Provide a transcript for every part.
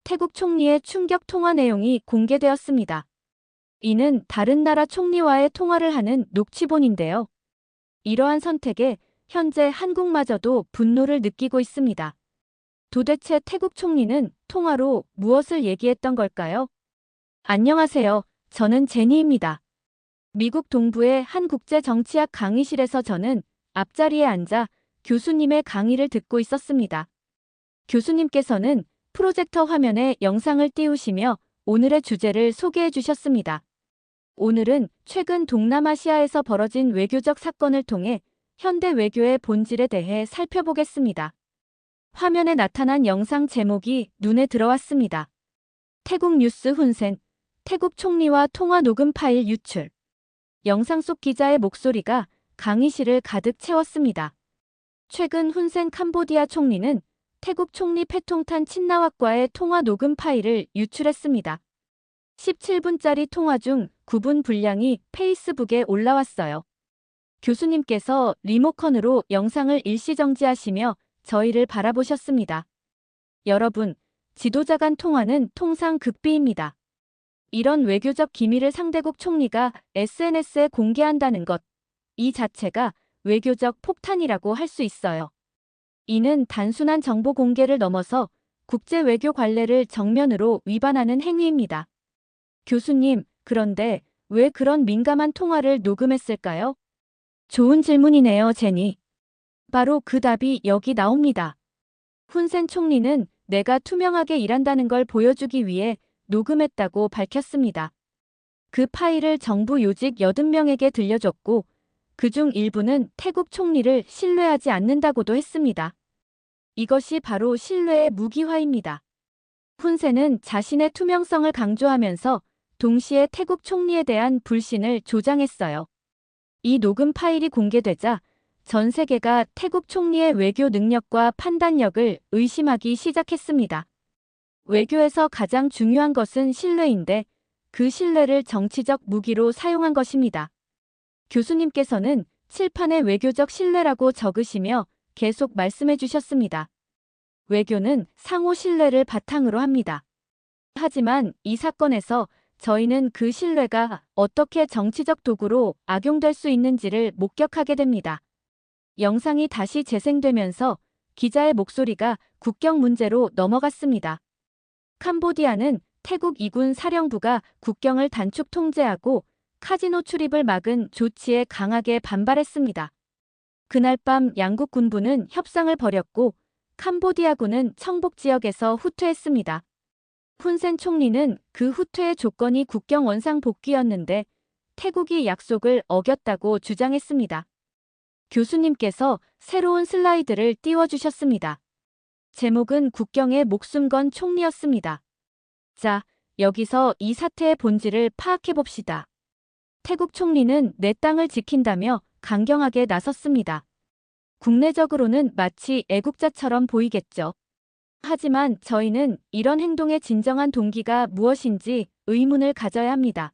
태국 총리의 충격 통화 내용이 공개되었습니다. 이는 다른 나라 총리와의 통화를 하는 녹취본인데요. 이러한 선택에 현재 한국마저도 분노를 느끼고 있습니다. 도대체 태국 총리는 통화로 무엇을 얘기했던 걸까요? 안녕하세요. 저는 제니입니다. 미국 동부의 한 국제정치학 강의실에서 저는 앞자리에 앉아 교수님의 강의를 듣고 있었습니다. 교수님께서는 프로젝터 화면에 영상을 띄우시며 오늘의 주제를 소개해 주셨습니다. 오늘은 최근 동남아시아에서 벌어진 외교적 사건을 통해 현대 외교의 본질에 대해 살펴보겠습니다. 화면에 나타난 영상 제목이 눈에 들어왔습니다. 태국 뉴스 훈센, 태국 총리와 통화 녹음 파일 유출. 영상 속 기자의 목소리가 강의실을 가득 채웠습니다. 최근 훈센 캄보디아 총리는 태국 총리 패통탄 친나왁과의 통화 녹음 파일을 유출했습니다. 17분짜리 통화 중 9분 분량이 페이스북에 올라왔어요. 교수님께서 리모컨으로 영상을 일시 정지하시며 저희를 바라보셨습니다. 여러분, 지도자 간 통화는 통상 극비입니다. 이런 외교적 기밀을 상대국 총리가 SNS에 공개한다는 것, 이 자체가 외교적 폭탄이라고 할 수 있어요. 이는 단순한 정보 공개를 넘어서 국제 외교 관례를 정면으로 위반하는 행위입니다. 교수님, 그런데 왜 그런 민감한 통화를 녹음했을까요? 좋은 질문이네요, 제니. 바로 그 답이 여기 나옵니다. 훈센 총리는 내가 투명하게 일한다는 걸 보여주기 위해 녹음했다고 밝혔습니다. 그 파일을 정부 요직 80명에게 들려줬고 그중 일부는 태국 총리를 신뢰하지 않는다고도 했습니다. 이것이 바로 신뢰의 무기화입니다. 훈센은 자신의 투명성을 강조하면서 동시에 태국 총리에 대한 불신을 조장했어요. 이 녹음 파일이 공개되자 전 세계가 태국 총리의 외교 능력과 판단력을 의심하기 시작했습니다. 외교에서 가장 중요한 것은 신뢰인데 그 신뢰를 정치적 무기로 사용한 것입니다. 교수님께서는 칠판에 외교적 신뢰라고 적으시며 계속 말씀해 주셨습니다. 외교는 상호 신뢰를 바탕으로 합니다. 하지만 이 사건에서 저희는 그 신뢰가 어떻게 정치적 도구로 악용될 수 있는지를 목격하게 됩니다. 영상이 다시 재생되면서 기자의 목소리가 국경 문제로 넘어갔습니다. 캄보디아는 태국 이군 사령부가 국경을 단축 통제하고 카지노 출입을 막은 조치에 강하게 반발했습니다. 그날 밤 양국 군부는 협상을 벌였고 캄보디아군은 청복 지역에서 후퇴했습니다. 훈센 총리는 그 후퇴의 조건이 국경 원상 복귀였는데 태국이 약속을 어겼다고 주장했습니다. 교수님께서 새로운 슬라이드를 띄워주셨습니다. 제목은 국경에 목숨 건 총리였습니다. 자, 여기서 이 사태의 본질을 파악해봅시다. 태국 총리는 내 땅을 지킨다며 강경하게 나섰습니다. 국내적으로는 마치 애국자처럼 보이겠죠. 하지만 저희는 이런 행동의 진정한 동기가 무엇인지 의문을 가져야 합니다.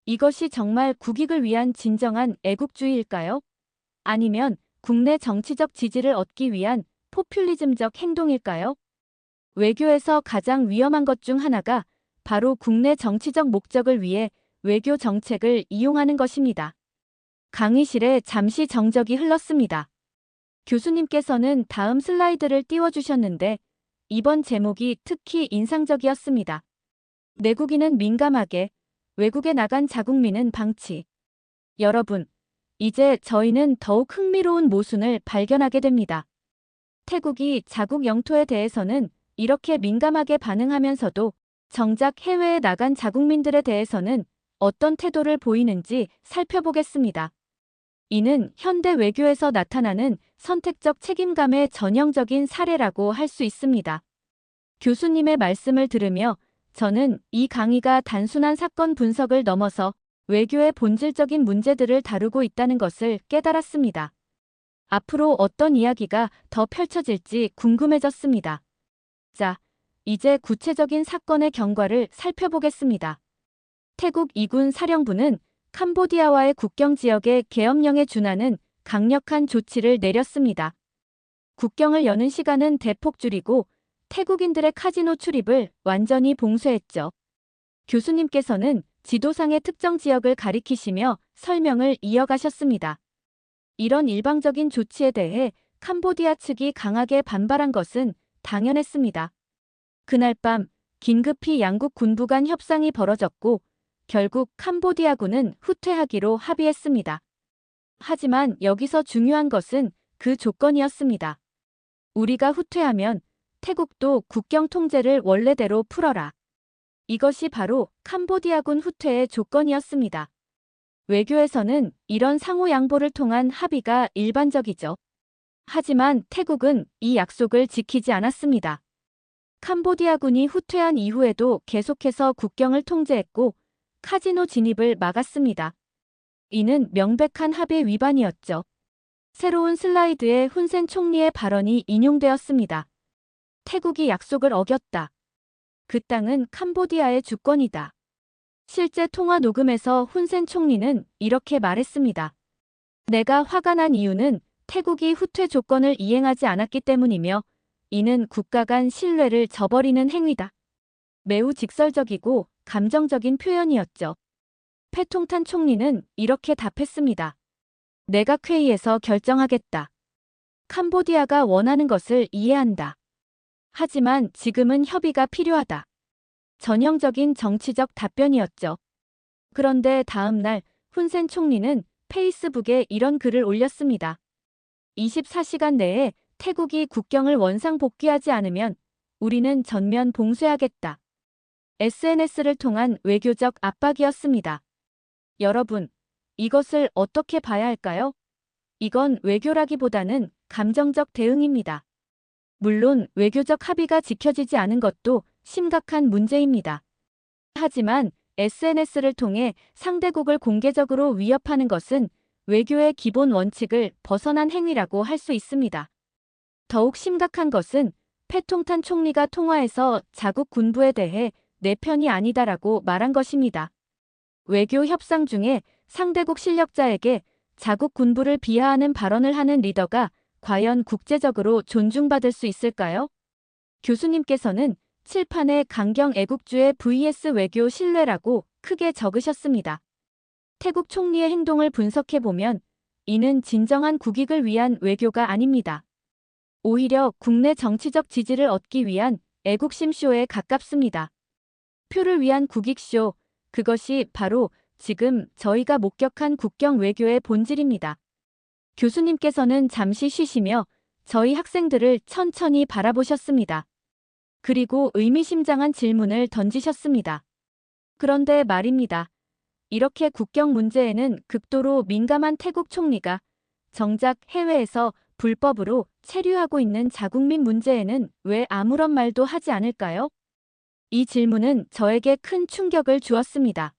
이것이 정말 국익을 위한 진정한 애국주의일까요? 아니면 국내 정치적 지지를 얻기 위한 포퓰리즘적 행동일까요? 외교에서 가장 위험한 것 중 하나가 바로 국내 정치적 목적을 위해 외교 정책을 이용하는 것입니다. 강의실에 잠시 정적이 흘렀습니다. 교수님께서는 다음 슬라이드를 띄워주셨는데 이번 제목이 특히 인상적이었습니다. 내국인은 민감하게, 외국에 나간 자국민은 방치. 여러분, 이제 저희는 더욱 흥미로운 모순을 발견하게 됩니다. 태국이 자국 영토에 대해서는 이렇게 민감하게 반응하면서도 정작 해외에 나간 자국민들에 대해서는 어떤 태도를 보이는지 살펴보겠습니다. 이는 현대 외교에서 나타나는 선택적 책임감의 전형적인 사례라고 할 수 있습니다. 교수님의 말씀을 들으며 저는 이 강의가 단순한 사건 분석을 넘어서 외교의 본질적인 문제들을 다루고 있다는 것을 깨달았습니다. 앞으로 어떤 이야기가 더 펼쳐질지 궁금해졌습니다. 자, 이제 구체적인 사건의 경과를 살펴보겠습니다. 태국 이군 사령부는 캄보디아와의 국경 지역의 계엄령에 준하는 강력한 조치를 내렸습니다. 국경을 여는 시간은 대폭 줄이고 태국인들의 카지노 출입을 완전히 봉쇄했죠. 교수님께서는 지도상의 특정 지역을 가리키시며 설명을 이어가셨습니다. 이런 일방적인 조치에 대해 캄보디아 측이 강하게 반발한 것은 당연했습니다. 그날 밤 긴급히 양국 군부 간 협상이 벌어졌고 결국 캄보디아군은 후퇴하기로 합의했습니다. 하지만 여기서 중요한 것은 그 조건이었습니다. 우리가 후퇴하면 태국도 국경 통제를 원래대로 풀어라. 이것이 바로 캄보디아군 후퇴의 조건이었습니다. 외교에서는 이런 상호 양보를 통한 합의가 일반적이죠. 하지만 태국은 이 약속을 지키지 않았습니다. 캄보디아군이 후퇴한 이후에도 계속해서 국경을 통제했고 카지노 진입을 막았습니다. 이는 명백한 합의 위반이었죠. 새로운 슬라이드에 훈센 총리의 발언이 인용되었습니다. 태국이 약속을 어겼다. 그 땅은 캄보디아의 주권이다. 실제 통화 녹음에서 훈센 총리는 이렇게 말했습니다. 내가 화가 난 이유는 태국이 후퇴 조건을 이행하지 않았기 때문이며 이는 국가 간 신뢰를 저버리는 행위다. 매우 직설적이고 감정적인 표현이었죠. 패통탄 총리는 이렇게 답했습니다. 내각 회의에서 결정하겠다. 캄보디아가 원하는 것을 이해한다. 하지만 지금은 협의가 필요하다. 전형적인 정치적 답변이었죠. 그런데 다음 날 훈센 총리는 페이스북에 이런 글을 올렸습니다. 24시간 내에 태국이 국경을 원상 복귀하지 않으면 우리는 전면 봉쇄하겠다. SNS를 통한 외교적 압박이었습니다. 여러분, 이것을 어떻게 봐야 할까요? 이건 외교라기보다는 감정적 대응입니다. 물론 외교적 합의가 지켜지지 않은 것도 심각한 문제입니다. 하지만 SNS를 통해 상대국을 공개적으로 위협하는 것은 외교의 기본 원칙을 벗어난 행위라고 할 수 있습니다. 더욱 심각한 것은 패통탄 총리가 통화에서 자국 군부에 대해 내 편이 아니다라고 말한 것입니다. 외교 협상 중에 상대국 실력자에게 자국 군부를 비하하는 발언을 하는 리더가 과연 국제적으로 존중받을 수 있을까요? 교수님께서는 칠판에 강경 애국주의 vs 외교 신뢰라고 크게 적으셨습니다. 태국 총리의 행동을 분석해보면 이는 진정한 국익을 위한 외교가 아닙니다. 오히려 국내 정치적 지지를 얻기 위한 애국심 쇼에 가깝습니다. 표를 위한 국익쇼, 그것이 바로 지금 저희가 목격한 국경 외교의 본질입니다. 교수님께서는 잠시 쉬시며 저희 학생들을 천천히 바라보셨습니다. 그리고 의미심장한 질문을 던지셨습니다. 그런데 말입니다. 이렇게 국경 문제에는 극도로 민감한 태국 총리가 정작 해외에서 불법으로 체류하고 있는 자국민 문제에는 왜 아무런 말도 하지 않을까요? 이 질문은 저에게 큰 충격을 주었습니다.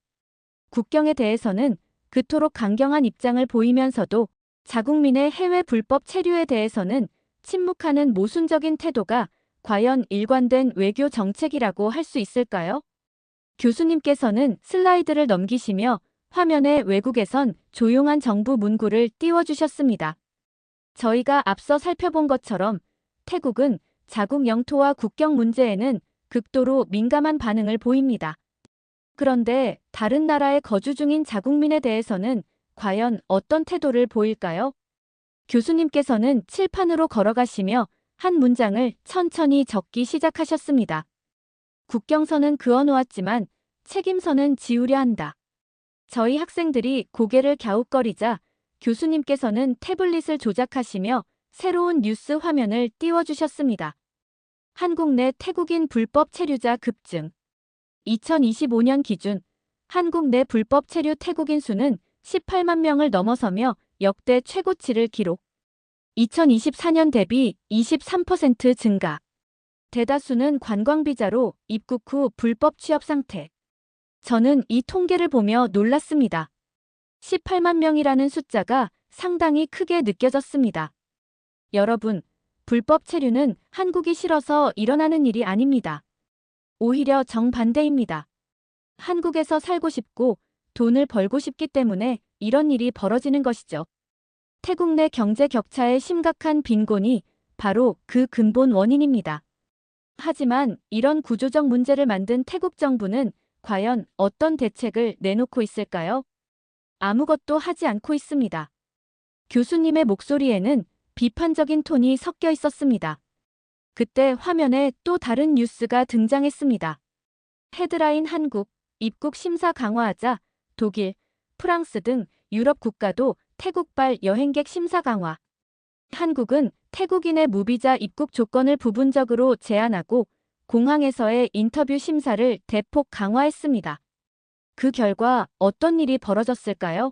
국경에 대해서는 그토록 강경한 입장을 보이면서도 자국민의 해외 불법 체류에 대해서는 침묵하는 모순적인 태도가 과연 일관된 외교 정책이라고 할 수 있을까요? 교수님께서는 슬라이드를 넘기시며 화면에 외국에선 조용한 정부 문구를 띄워주셨습니다. 저희가 앞서 살펴본 것처럼 태국은 자국 영토와 국경 문제에는 극도로 민감한 반응을 보입니다. 그런데 다른 나라에 거주 중인 자국민에 대해서는 과연 어떤 태도를 보일까요? 교수님께서는 칠판으로 걸어가시며 한 문장을 천천히 적기 시작하셨습니다. 국경선은 그어놓았지만 책임선은 지우려 한다. 저희 학생들이 고개를 갸웃거리자 교수님께서는 태블릿을 조작하시며 새로운 뉴스 화면을 띄워주셨습니다. 한국 내 태국인 불법 체류자 급증. 2025년 기준 한국 내 불법 체류 태국인 수는 18만 명을 넘어서며 역대 최고치를 기록. 2024년 대비 23% 증가. 대다수는 관광비자로 입국 후 불법 취업 상태. 저는 이 통계를 보며 놀랐습니다. 18만 명이라는 숫자가 상당히 크게 느껴졌습니다. 여러분, 불법 체류는 한국이 싫어서 일어나는 일이 아닙니다. 오히려 정반대입니다. 한국에서 살고 싶고 돈을 벌고 싶기 때문에 이런 일이 벌어지는 것이죠. 태국 내 경제 격차의 심각한 빈곤이 바로 그 근본 원인입니다. 하지만 이런 구조적 문제를 만든 태국 정부는 과연 어떤 대책을 내놓고 있을까요? 아무것도 하지 않고 있습니다. 교수님의 목소리에는 비판적인 톤이 섞여 있었습니다. 그때 화면에 또 다른 뉴스가 등장했습니다. 헤드라인 한국, 입국 심사 강화하자, 독일, 프랑스 등 유럽 국가도 태국발 여행객 심사 강화. 한국은 태국인의 무비자 입국 조건을 부분적으로 제한하고 공항에서의 인터뷰 심사를 대폭 강화했습니다. 그 결과 어떤 일이 벌어졌을까요?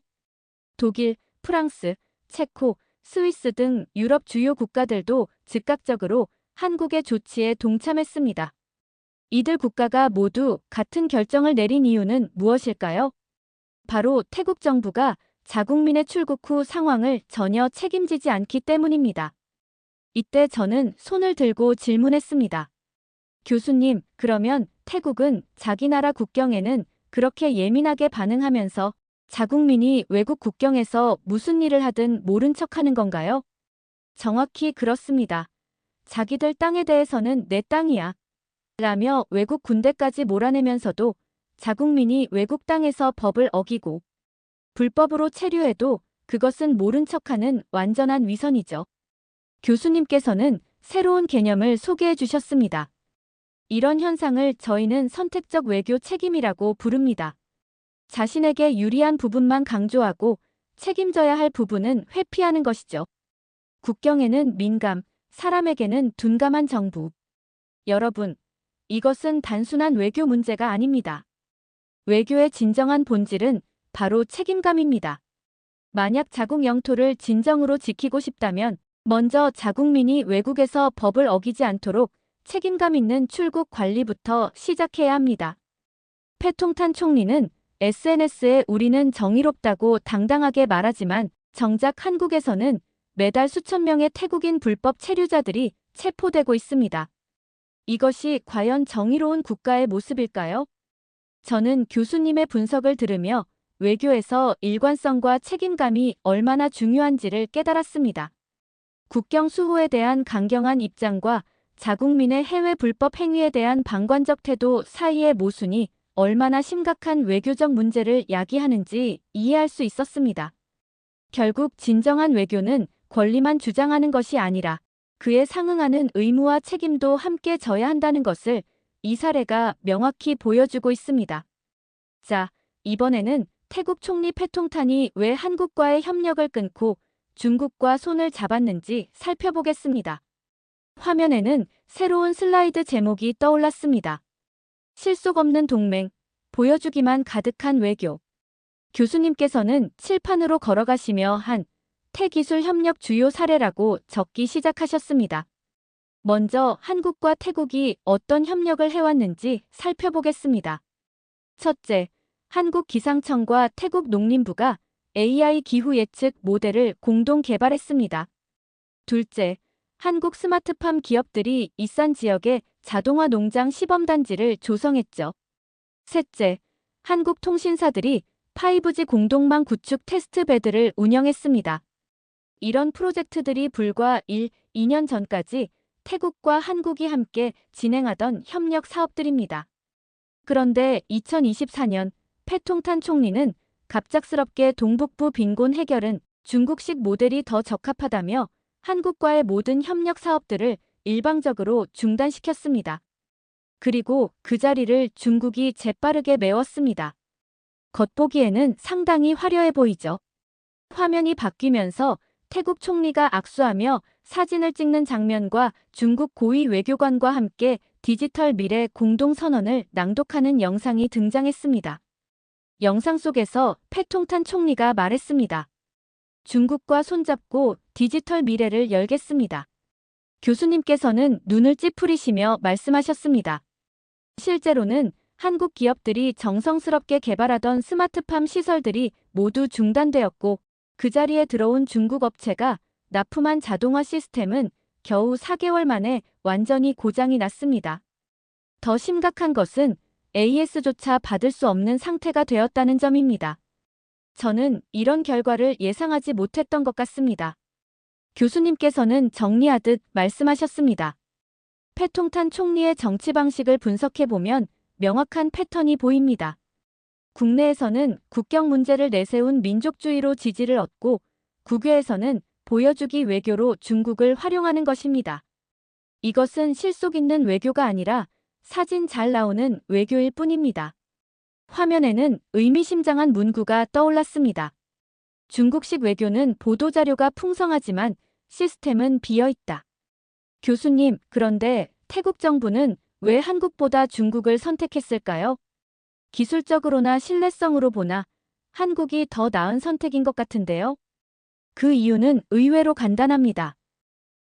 독일, 프랑스, 체코, 스위스 등 유럽 주요 국가들도 즉각적으로 한국의 조치에 동참했습니다. 이들 국가가 모두 같은 결정을 내린 이유는 무엇일까요? 바로 태국 정부가 자국민의 출국 후 상황을 전혀 책임지지 않기 때문입니다. 이때 저는 손을 들고 질문했습니다. 교수님, 그러면 태국은 자기 나라 국경에는 그렇게 예민하게 반응하면서 자국민이 외국 국경에서 무슨 일을 하든 모른 척하는 건가요? 정확히 그렇습니다. 자기들 땅에 대해서는 내 땅이야 라며 외국 군대까지 몰아내면서도 자국민이 외국 땅에서 법을 어기고 불법으로 체류해도 그것은 모른 척하는 완전한 위선이죠. 교수님께서는 새로운 개념을 소개해 주셨습니다. 이런 현상을 저희는 선택적 외교 책임이라고 부릅니다. 자신에게 유리한 부분만 강조하고 책임져야 할 부분은 회피하는 것이죠. 국경에는 민감, 사람에게는 둔감한 정부. 여러분, 이것은 단순한 외교 문제가 아닙니다. 외교의 진정한 본질은 바로 책임감입니다. 만약 자국 영토를 진정으로 지키고 싶다면 먼저 자국민이 외국에서 법을 어기지 않도록 책임감 있는 출국 관리부터 시작해야 합니다. 패통탄 총리는 SNS에 우리는 정의롭다고 당당하게 말하지만 정작 한국에서는 매달 수천 명의 태국인 불법 체류자들이 체포되고 있습니다. 이것이 과연 정의로운 국가의 모습일까요? 저는 교수님의 분석을 들으며 외교에서 일관성과 책임감이 얼마나 중요한지를 깨달았습니다. 국경 수호에 대한 강경한 입장과 자국민의 해외 불법 행위에 대한 방관적 태도 사이의 모순이 얼마나 심각한 외교적 문제를 야기하는지 이해할 수 있었습니다. 결국 진정한 외교는 권리만 주장하는 것이 아니라 그에 상응하는 의무와 책임도 함께 져야 한다는 것을 이 사례가 명확히 보여주고 있습니다. 자, 이번에는 태국 총리 패통탄이 왜 한국과의 협력을 끊고 중국과 손을 잡았는지 살펴보겠습니다. 화면에는 새로운 슬라이드 제목이 떠올랐습니다. 실속 없는 동맹, 보여주기만 가득한 외교. 교수님께서는 칠판으로 걸어가시며 한 태기술 협력 주요 사례라고 적기 시작하셨습니다. 먼저 한국과 태국이 어떤 협력을 해왔는지 살펴보겠습니다. 첫째, 한국 기상청과 태국 농림부가 AI 기후 예측 모델을 공동 개발했습니다. 둘째, 한국 스마트팜 기업들이 이산 지역에 자동화 농장 시범단지를 조성했죠. 셋째, 한국 통신사들이 5G 공동망 구축 테스트베드를 운영했습니다. 이런 프로젝트들이 불과 2년 전까지 태국과 한국이 함께 진행하던 협력 사업들입니다. 그런데 2024년 패통탄 총리는 갑작스럽게 동북부 빈곤 해결은 중국식 모델이 더 적합하다며 한국과의 모든 협력 사업들을 일방적으로 중단시켰습니다. 그리고 그 자리를 중국이 재빠르게 메웠습니다. 겉보기에는 상당히 화려해 보이죠. 화면이 바뀌면서 태국 총리가 악수하며 사진을 찍는 장면과 중국 고위 외교관과 함께 디지털 미래 공동선언을 낭독하는 영상이 등장했습니다. 영상 속에서 패통탄 총리가 말했습니다. 중국과 손잡고 디지털 미래를 열겠습니다. 교수님께서는 눈을 찌푸리시며 말씀하셨습니다. 실제로는 한국 기업들이 정성스럽게 개발하던 스마트팜 시설들이 모두 중단되었고 그 자리에 들어온 중국 업체가 납품한 자동화 시스템은 겨우 4개월 만에 완전히 고장이 났습니다. 더 심각한 것은 AS조차 받을 수 없는 상태가 되었다는 점입니다. 저는 이런 결과를 예상하지 못했던 것 같습니다. 교수님께서는 정리하듯 말씀하셨습니다. 패통탄 총리의 정치 방식을 분석해보면 명확한 패턴이 보입니다. 국내에서는 국경 문제를 내세운 민족주의로 지지를 얻고 국외에서는 보여주기 외교로 중국을 활용하는 것입니다. 이것은 실속 있는 외교가 아니라 사진 잘 나오는 외교일 뿐입니다. 화면에는 의미심장한 문구가 떠올랐습니다. 중국식 외교는 보도자료가 풍성하지만 시스템은 비어있다. 교수님, 그런데 태국 정부는 왜 한국보다 중국을 선택했을까요? 기술적으로나 신뢰성으로 보나 한국이 더 나은 선택인 것 같은데요. 그 이유는 의외로 간단합니다.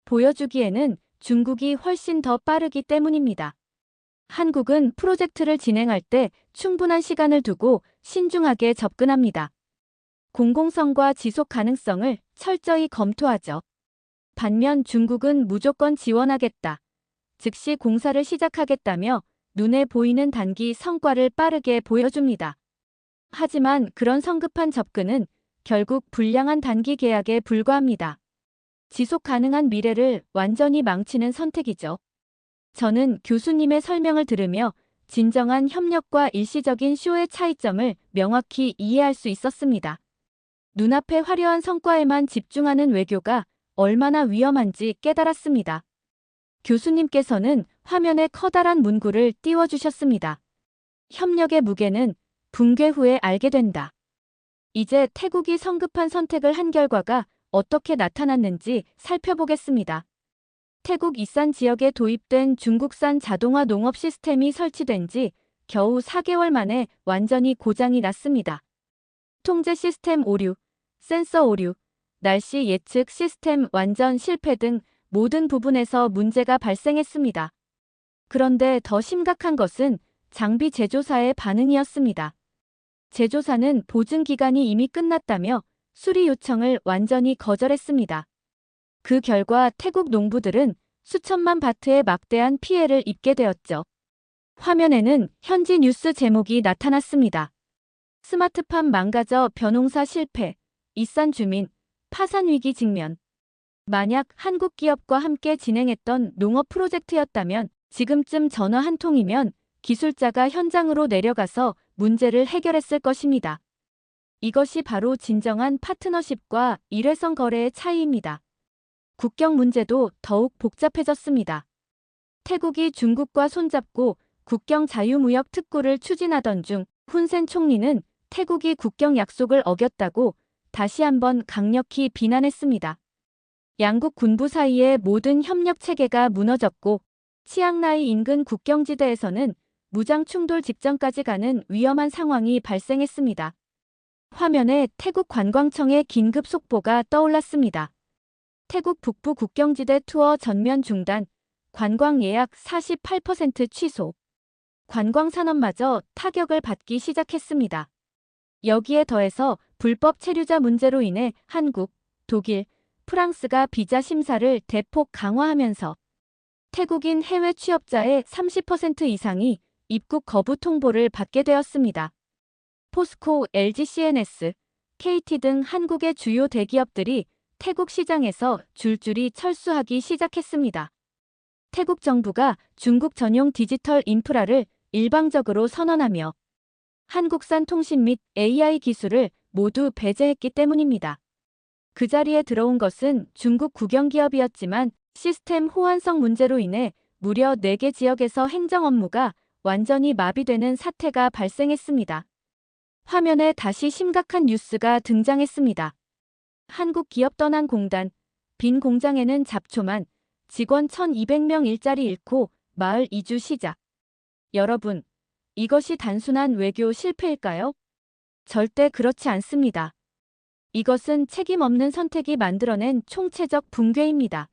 보여주기에는 중국이 훨씬 더 빠르기 때문입니다. 한국은 프로젝트를 진행할 때 충분한 시간을 두고 신중하게 접근합니다. 공공성과 지속 가능성을 철저히 검토하죠. 반면 중국은 무조건 지원하겠다. 즉시 공사를 시작하겠다며 눈에 보이는 단기 성과를 빠르게 보여줍니다. 하지만 그런 성급한 접근은 결국 불량한 단기 계약에 불과합니다. 지속 가능한 미래를 완전히 망치는 선택이죠. 저는 교수님의 설명을 들으며 진정한 협력과 일시적인 쇼의 차이점을 명확히 이해할 수 있었습니다. 눈앞의 화려한 성과에만 집중하는 외교가 얼마나 위험한지 깨달았습니다. 교수님께서는 화면에 커다란 문구를 띄워주셨습니다. 협력의 무게는 붕괴 후에 알게 된다. 이제 태국이 성급한 선택을 한 결과가 어떻게 나타났는지 살펴보겠습니다. 태국 이산 지역에 도입된 중국산 자동화 농업 시스템이 설치된 지 겨우 4개월 만에 완전히 고장이 났습니다. 통제 시스템 오류, 센서 오류, 날씨 예측 시스템 완전 실패 등 모든 부분에서 문제가 발생했습니다. 그런데 더 심각한 것은 장비 제조사의 반응이었습니다. 제조사는 보증 기간이 이미 끝났다며 수리 요청을 완전히 거절했습니다. 그 결과 태국 농부들은 수천만 바트의 막대한 피해를 입게 되었죠. 화면에는 현지 뉴스 제목이 나타났습니다. 스마트팜 망가져 벼농사 실패, 이산 주민, 파산 위기 직면. 만약 한국 기업과 함께 진행했던 농업 프로젝트였다면 지금쯤 전화 한 통이면 기술자가 현장으로 내려가서 문제를 해결했을 것입니다. 이것이 바로 진정한 파트너십과 일회성 거래의 차이입니다. 국경 문제도 더욱 복잡해졌습니다. 태국이 중국과 손잡고 국경 자유무역 특구를 추진하던 중 훈센 총리는 태국이 국경 약속을 어겼다고 다시 한번 강력히 비난했습니다. 양국 군부 사이의 모든 협력 체계가 무너졌고 치앙라이 인근 국경지대에서는 무장 충돌 직전까지 가는 위험한 상황이 발생했습니다. 화면에 태국 관광청의 긴급 속보가 떠올랐습니다. 태국 북부 국경지대 투어 전면 중단, 관광 예약 48% 취소. 관광 산업마저 타격을 받기 시작했습니다. 여기에 더해서 불법 체류자 문제로 인해 한국, 독일, 프랑스가 비자 심사를 대폭 강화하면서 태국인 해외 취업자의 30% 이상이 입국 거부 통보를 받게 되었습니다. 포스코, LG CNS, KT 등 한국의 주요 대기업들이 태국 시장에서 줄줄이 철수하기 시작했습니다. 태국 정부가 중국 전용 디지털 인프라를 일방적으로 선언하며 한국산 통신 및 AI 기술을 모두 배제했기 때문입니다. 그 자리에 들어온 것은 중국 국영기업이었지만 시스템 호환성 문제로 인해 무려 4개 지역에서 행정 업무가 완전히 마비되는 사태가 발생했습니다. 화면에 다시 심각한 뉴스가 등장했습니다. 한국 기업 떠난 공단, 빈 공장에는 잡초만, 직원 1200명 일자리 잃고 마을 이주 시작. 여러분, 이것이 단순한 외교 실패일까요? 절대 그렇지 않습니다. 이것은 책임 없는 선택이 만들어낸 총체적 붕괴입니다.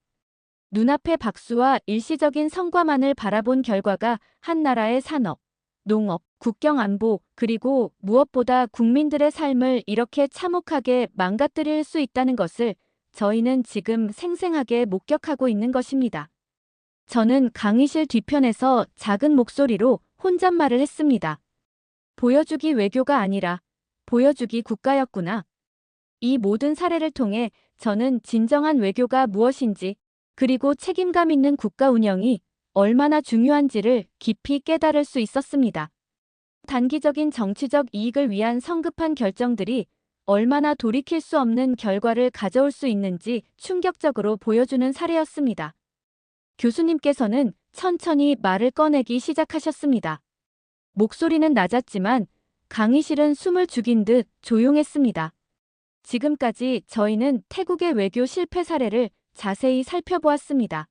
눈앞의 박수와 일시적인 성과만을 바라본 결과가 한 나라의 산업, 농업, 국경 안보, 그리고 무엇보다 국민들의 삶을 이렇게 참혹하게 망가뜨릴 수 있다는 것을 저희는 지금 생생하게 목격하고 있는 것입니다. 저는 강의실 뒤편에서 작은 목소리로 혼잣말을 했습니다. 보여주기 외교가 아니라 보여주기 국가였구나. 이 모든 사례를 통해 저는 진정한 외교가 무엇인지, 그리고 책임감 있는 국가 운영이 얼마나 중요한지를 깊이 깨달을 수 있었습니다. 단기적인 정치적 이익을 위한 성급한 결정들이 얼마나 돌이킬 수 없는 결과를 가져올 수 있는지 충격적으로 보여주는 사례였습니다. 교수님께서는 천천히 말을 꺼내기 시작하셨습니다. 목소리는 낮았지만 강의실은 숨을 죽인 듯 조용했습니다. 지금까지 저희는 태국의 외교 실패 사례를 자세히 살펴보았습니다.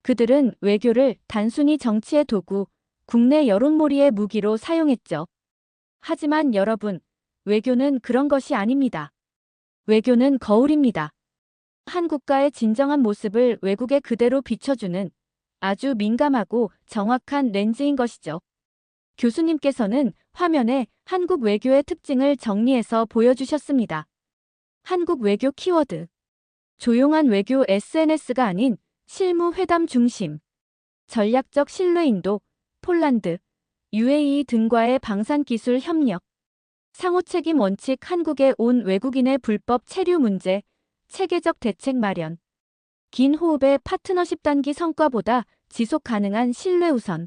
그들은 외교를 단순히 정치의 도구, 국내 여론몰이의 무기로 사용했죠. 하지만 여러분, 외교는 그런 것이 아닙니다. 외교는 거울입니다. 한 국가의 진정한 모습을 외국에 그대로 비춰주는 아주 민감하고 정확한 렌즈인 것이죠. 교수님께서는 화면에 한국 외교의 특징을 정리해서 보여주셨습니다. 한국 외교 키워드. 조용한 외교 SNS가 아닌 실무 회담 중심. 전략적 신뢰 인도, 폴란드, UAE 등과의 방산기술 협력. 상호책임 원칙 한국에 온 외국인의 불법 체류 문제, 체계적 대책 마련. 긴 호흡의 파트너십 단기 성과보다 지속 가능한 신뢰 우선.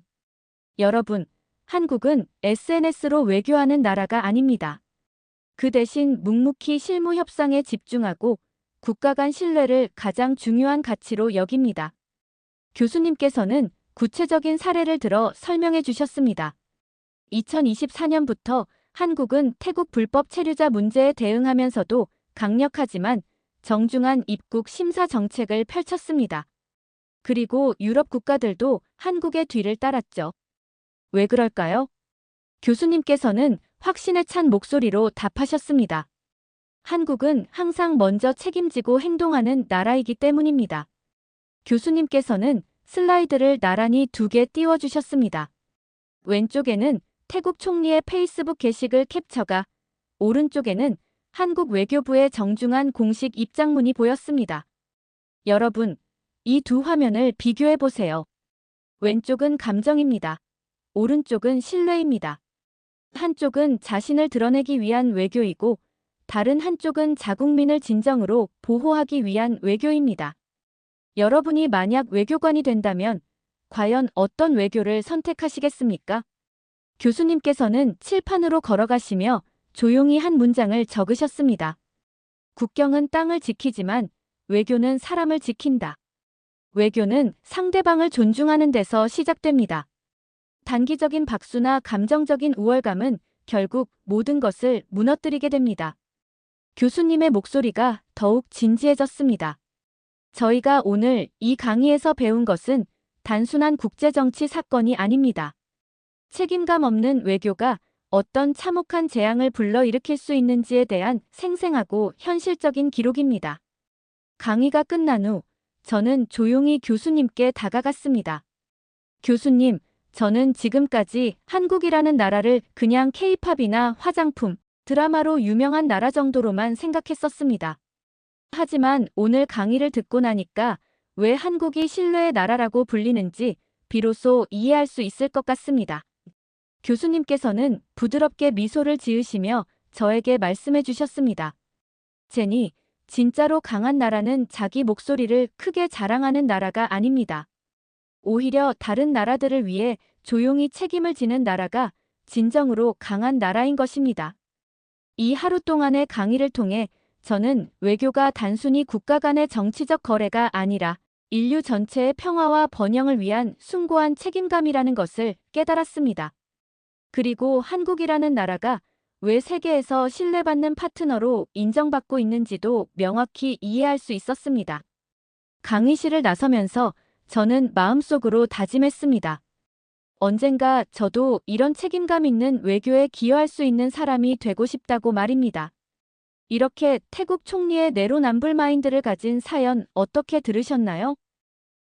여러분, 한국은 SNS로 외교하는 나라가 아닙니다. 그 대신 묵묵히 실무 협상에 집중하고 국가 간 신뢰를 가장 중요한 가치로 여깁니다. 교수님께서는 구체적인 사례를 들어 설명해 주셨습니다. 2024년부터 한국은 태국 불법 체류자 문제에 대응하면서도 강력하지만 정중한 입국 심사 정책을 펼쳤습니다. 그리고 유럽 국가들도 한국의 뒤를 따랐죠. 왜 그럴까요? 교수님께서는 확신에 찬 목소리로 답하셨습니다. 한국은 항상 먼저 책임지고 행동하는 나라이기 때문입니다. 교수님께서는 슬라이드를 나란히 2개 띄워주셨습니다. 왼쪽에는 태국 총리의 페이스북 게시글 캡처가, 오른쪽에는 한국 외교부의 정중한 공식 입장문이 보였습니다. 여러분, 이 두 화면을 비교해 보세요. 왼쪽은 감정입니다. 오른쪽은 신뢰입니다. 한쪽은 자신을 드러내기 위한 외교이고 다른 한쪽은 자국민을 진정으로 보호하기 위한 외교입니다. 여러분이 만약 외교관이 된다면 과연 어떤 외교를 선택하시겠습니까? 교수님께서는 칠판으로 걸어가시며 조용히 한 문장을 적으셨습니다. 국경은 땅을 지키지만 외교는 사람을 지킨다. 외교는 상대방을 존중하는 데서 시작됩니다. 단기적인 박수나 감정적인 우월감은 결국 모든 것을 무너뜨리게 됩니다. 교수님의 목소리가 더욱 진지해졌습니다. 저희가 오늘 이 강의에서 배운 것은 단순한 국제정치 사건이 아닙니다. 책임감 없는 외교가 어떤 참혹한 재앙을 불러일으킬 수 있는지에 대한 생생하고 현실적인 기록입니다. 강의가 끝난 후 저는 조용히 교수님께 다가갔습니다. 교수님, 저는 지금까지 한국이라는 나라를 그냥 K-팝이나 화장품, 드라마로 유명한 나라 정도로만 생각했었습니다. 하지만 오늘 강의를 듣고 나니까 왜 한국이 신뢰의 나라라고 불리는지 비로소 이해할 수 있을 것 같습니다. 교수님께서는 부드럽게 미소를 지으시며 저에게 말씀해 주셨습니다. 제니, 진짜로 강한 나라는 자기 목소리를 크게 자랑하는 나라가 아닙니다. 오히려 다른 나라들을 위해 조용히 책임을 지는 나라가 진정으로 강한 나라인 것입니다. 이 하루 동안의 강의를 통해 저는 외교가 단순히 국가 간의 정치적 거래가 아니라 인류 전체의 평화와 번영을 위한 숭고한 책임감이라는 것을 깨달았습니다. 그리고 한국이라는 나라가 왜 세계에서 신뢰받는 파트너로 인정받고 있는지도 명확히 이해할 수 있었습니다. 강의실을 나서면서 저는 마음속으로 다짐했습니다. 언젠가 저도 이런 책임감 있는 외교에 기여할 수 있는 사람이 되고 싶다고 말입니다. 이렇게 태국 총리의 내로남불 마인드를 가진 사연 어떻게 들으셨나요?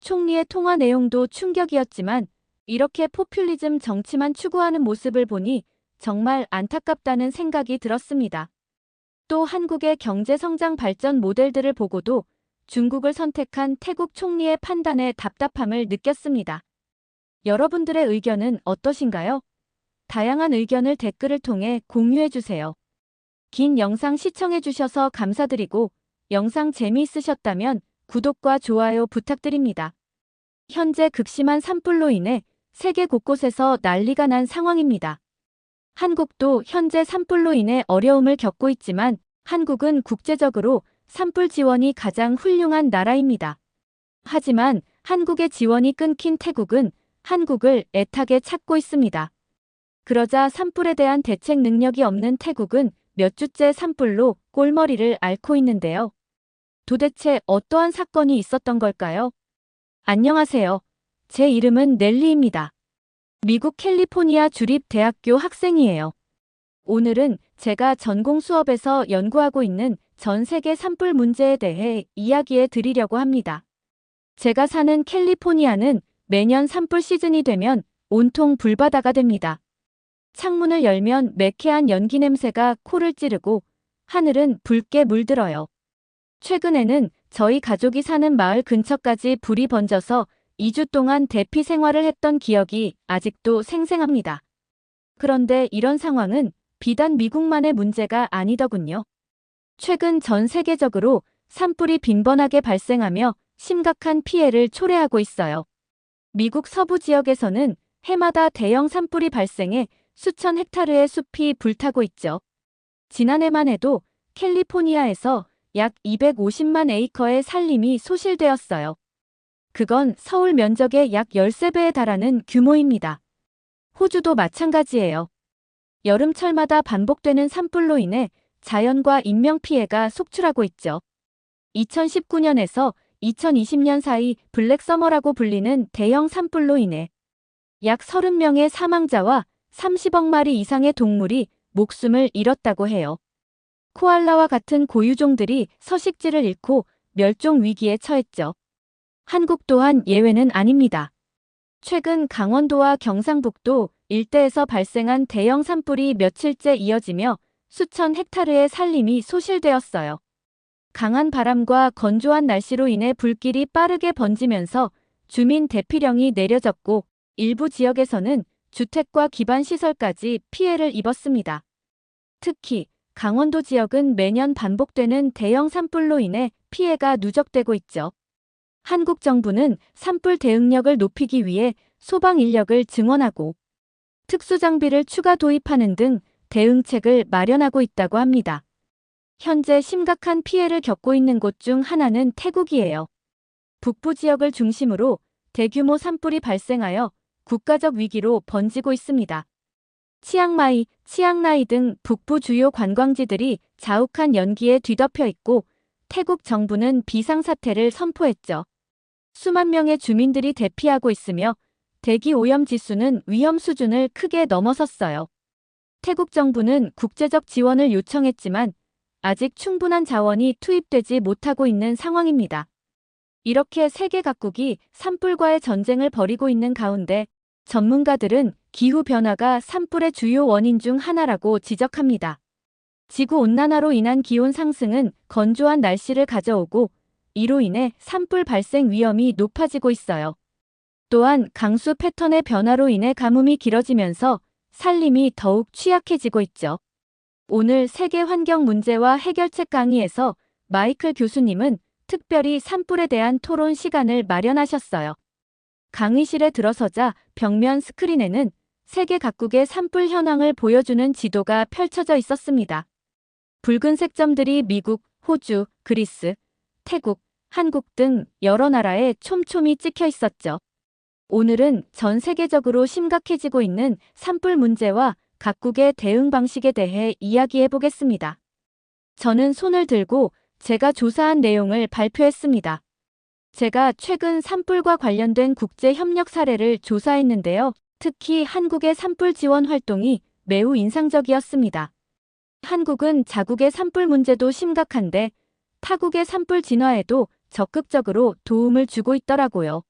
총리의 통화 내용도 충격이었지만 이렇게 포퓰리즘 정치만 추구하는 모습을 보니 정말 안타깝다는 생각이 들었습니다. 또 한국의 경제 성장 발전 모델들을 보고도 중국을 선택한 태국 총리의 판단에 답답함을 느꼈습니다. 여러분들의 의견은 어떠신가요? 다양한 의견을 댓글을 통해 공유해주세요. 긴 영상 시청해주셔서 감사드리고 영상 재미있으셨다면 구독과 좋아요 부탁드립니다. 현재 극심한 산불로 인해 세계 곳곳에서 난리가 난 상황입니다. 한국도 현재 산불로 인해 어려움을 겪고 있지만 한국은 국제적으로 산불 지원이 가장 훌륭한 나라입니다. 하지만 한국의 지원이 끊긴 태국은 한국을 애타게 찾고 있습니다. 그러자 산불에 대한 대책 능력이 없는 태국은 몇 주째 산불로 꼴머리를 앓고 있는데요. 도대체 어떠한 사건이 있었던 걸까요? 안녕하세요. 제 이름은 넬리입니다. 미국 캘리포니아 주립대학교 학생이에요. 오늘은 제가 전공 수업에서 연구하고 있는 전 세계 산불 문제에 대해 이야기해 드리려고 합니다. 제가 사는 캘리포니아는 매년 산불 시즌이 되면 온통 불바다가 됩니다. 창문을 열면 매캐한 연기 냄새가 코를 찌르고 하늘은 붉게 물들어요. 최근에는 저희 가족이 사는 마을 근처까지 불이 번져서 2주 동안 대피 생활을 했던 기억이 아직도 생생합니다. 그런데 이런 상황은 비단 미국만의 문제가 아니더군요. 최근 전 세계적으로 산불이 빈번하게 발생하며 심각한 피해를 초래하고 있어요. 미국 서부 지역에서는 해마다 대형 산불이 발생해 수천 헥타르의 숲이 불타고 있죠. 지난해만 해도 캘리포니아에서 약 250만 에이커의 산림이 소실되었어요. 그건 서울 면적의 약 13배에 달하는 규모입니다. 호주도 마찬가지예요. 여름철마다 반복되는 산불로 인해 자연과 인명피해가 속출하고 있죠. 2019년에서 2020년 사이 블랙서머라고 불리는 대형 산불로 인해 약 30명의 사망자와 30억 마리 이상의 동물이 목숨을 잃었다고 해요. 코알라와 같은 고유종들이 서식지를 잃고 멸종 위기에 처했죠. 한국 또한 예외는 아닙니다. 최근 강원도와 경상북도 일대에서 발생한 대형 산불이 며칠째 이어지며 수천 헥타르의 산림이 소실되었어요. 강한 바람과 건조한 날씨로 인해 불길이 빠르게 번지면서 주민 대피령이 내려졌고 일부 지역에서는 주택과 기반시설까지 피해를 입었습니다. 특히 강원도 지역은 매년 반복되는 대형 산불로 인해 피해가 누적되고 있죠. 한국 정부는 산불 대응력을 높이기 위해 소방 인력을 증원하고 특수장비를 추가 도입하는 등 대응책을 마련하고 있다고 합니다. 현재 심각한 피해를 겪고 있는 곳 중 하나는 태국이에요. 북부 지역을 중심으로 대규모 산불이 발생하여 국가적 위기로 번지고 있습니다. 치앙마이 등 북부 주요 관광지들이 자욱한 연기에 뒤덮여 있고 태국 정부는 비상사태를 선포했죠. 수만 명의 주민들이 대피하고 있으며 대기 오염 지수는 위험 수준을 크게 넘어섰어요. 태국 정부는 국제적 지원을 요청했지만 아직 충분한 자원이 투입되지 못하고 있는 상황입니다. 이렇게 세계 각국이 산불과의 전쟁을 벌이고 있는 가운데 전문가들은 기후변화가 산불의 주요 원인 중 하나라고 지적합니다. 지구온난화로 인한 기온 상승은 건조한 날씨를 가져오고 이로 인해 산불 발생 위험이 높아지고 있어요. 또한 강수 패턴의 변화로 인해 가뭄이 길어지면서 산림이 더욱 취약해지고 있죠. 오늘 세계 환경 문제와 해결책 강의에서 마이클 교수님은 특별히 산불에 대한 토론 시간을 마련하셨어요. 강의실에 들어서자 벽면 스크린에는 세계 각국의 산불 현황을 보여주는 지도가 펼쳐져 있었습니다. 붉은색 점들이 미국, 호주, 그리스, 태국, 한국 등 여러 나라에 촘촘히 찍혀 있었죠. 오늘은 전 세계적으로 심각해지고 있는 산불 문제와 각국의 대응 방식에 대해 이야기해 보겠습니다. 저는 손을 들고 제가 조사한 내용을 발표했습니다. 제가 최근 산불과 관련된 국제 협력 사례를 조사했는데요. 특히 한국의 산불 지원 활동이 매우 인상적이었습니다. 한국은 자국의 산불 문제도 심각한데 타국의 산불 진화에도 적극적으로 도움을 주고 있더라고요.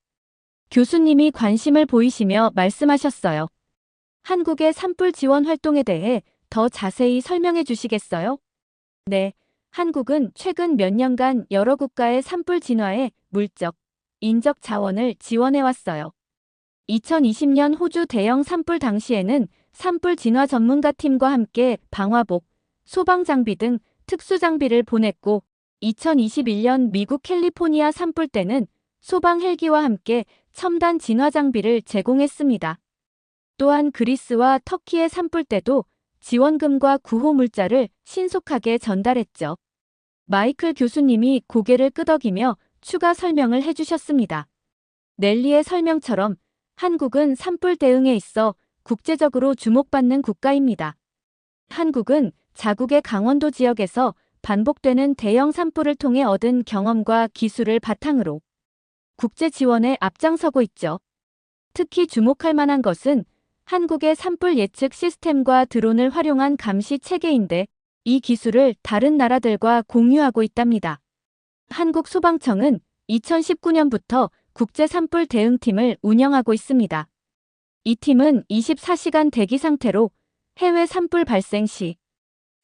교수님이 관심을 보이시며 말씀하셨어요. 한국의 산불 지원 활동에 대해 더 자세히 설명해 주시겠어요? 네. 한국은 최근 몇 년간 여러 국가의 산불 진화에 물적, 인적 자원을 지원해왔어요. 2020년 호주 대형 산불 당시에는 산불 진화 전문가팀과 함께 방화복, 소방장비 등 특수장비를 보냈고 2021년 미국 캘리포니아 산불 때는 소방 헬기와 함께 첨단 진화 장비를 제공했습니다. 또한 그리스와 터키의 산불 때도 지원금과 구호 물자를 신속하게 전달했죠. 마이클 교수님이 고개를 끄덕이며 추가 설명을 해주셨습니다. 넬리의 설명처럼 한국은 산불 대응에 있어 국제적으로 주목받는 국가입니다. 한국은 자국의 강원도 지역에서 반복되는 대형 산불을 통해 얻은 경험과 기술을 바탕으로 국제 지원에 앞장서고 있죠. 특히 주목할 만한 것은 한국의 산불 예측 시스템과 드론을 활용한 감시 체계인데 이 기술을 다른 나라들과 공유하고 있답니다. 한국소방청은 2019년부터 국제 산불 대응팀을 운영하고 있습니다. 이 팀은 24시간 대기 상태로 해외 산불 발생 시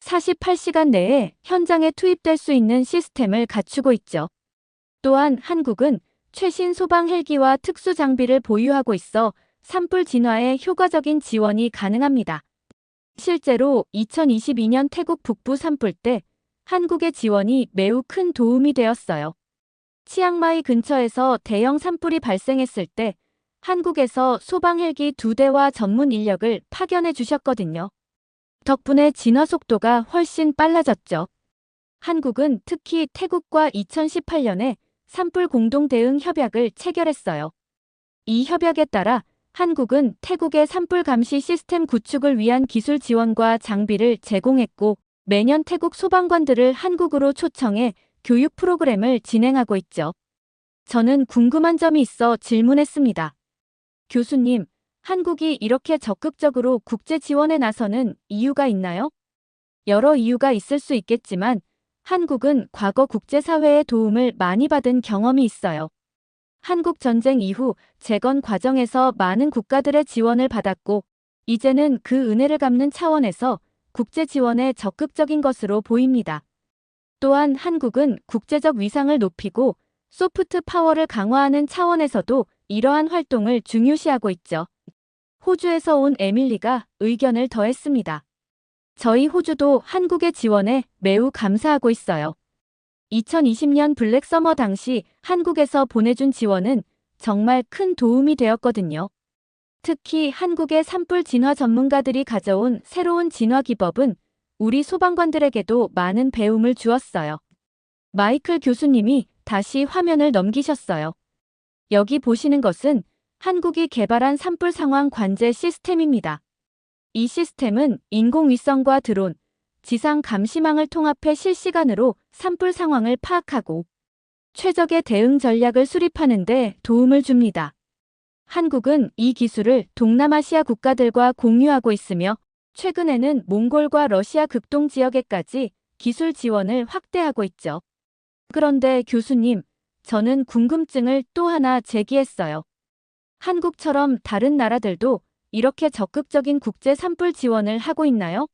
48시간 내에 현장에 투입될 수 있는 시스템을 갖추고 있죠. 또한 한국은 최신 소방 헬기와 특수 장비를 보유하고 있어 산불 진화에 효과적인 지원이 가능합니다. 실제로 2022년 태국 북부 산불 때 한국의 지원이 매우 큰 도움이 되었어요. 치앙마이 근처에서 대형 산불이 발생했을 때 한국에서 소방 헬기 2대와 전문 인력을 파견해 주셨거든요. 덕분에 진화 속도가 훨씬 빨라졌죠. 한국은 특히 태국과 2018년에 산불 공동 대응 협약을 체결했어요. 이 협약에 따라 한국은 태국의 산불 감시 시스템 구축을 위한 기술 지원과 장비를 제공했고 매년 태국 소방관들을 한국으로 초청해 교육 프로그램을 진행하고 있죠. 저는 궁금한 점이 있어 질문했습니다. 교수님, 한국이 이렇게 적극적으로 국제 지원에 나서는 이유가 있나요? 여러 이유가 있을 수 있겠지만 한국은 과거 국제사회의 도움을 많이 받은 경험이 있어요. 한국 전쟁 이후 재건 과정에서 많은 국가들의 지원을 받았고 이제는 그 은혜를 갚는 차원에서 국제 지원에 적극적인 것으로 보입니다. 또한 한국은 국제적 위상을 높이고 소프트 파워를 강화하는 차원에서도 이러한 활동을 중요시하고 있죠. 호주에서 온 에밀리가 의견을 더했습니다. 저희 호주도 한국의 지원에 매우 감사하고 있어요. 2020년 블랙서머 당시 한국에서 보내준 지원은 정말 큰 도움이 되었거든요. 특히 한국의 산불 진화 전문가들이 가져온 새로운 진화 기법은 우리 소방관들에게도 많은 배움을 주었어요. 마이클 교수님이 다시 화면을 넘기셨어요. 여기 보시는 것은 한국이 개발한 산불 상황 관제 시스템입니다. 이 시스템은 인공위성과 드론, 지상 감시망을 통합해 실시간으로 산불 상황을 파악하고 최적의 대응 전략을 수립하는 데 도움을 줍니다. 한국은 이 기술을 동남아시아 국가들과 공유하고 있으며 최근에는 몽골과 러시아 극동 지역에까지 기술 지원을 확대하고 있죠. 그런데 교수님, 저는 궁금증을 또 하나 제기했어요. 한국처럼 다른 나라들도 이렇게 적극적인 국제 산불 지원을 하고 있나요?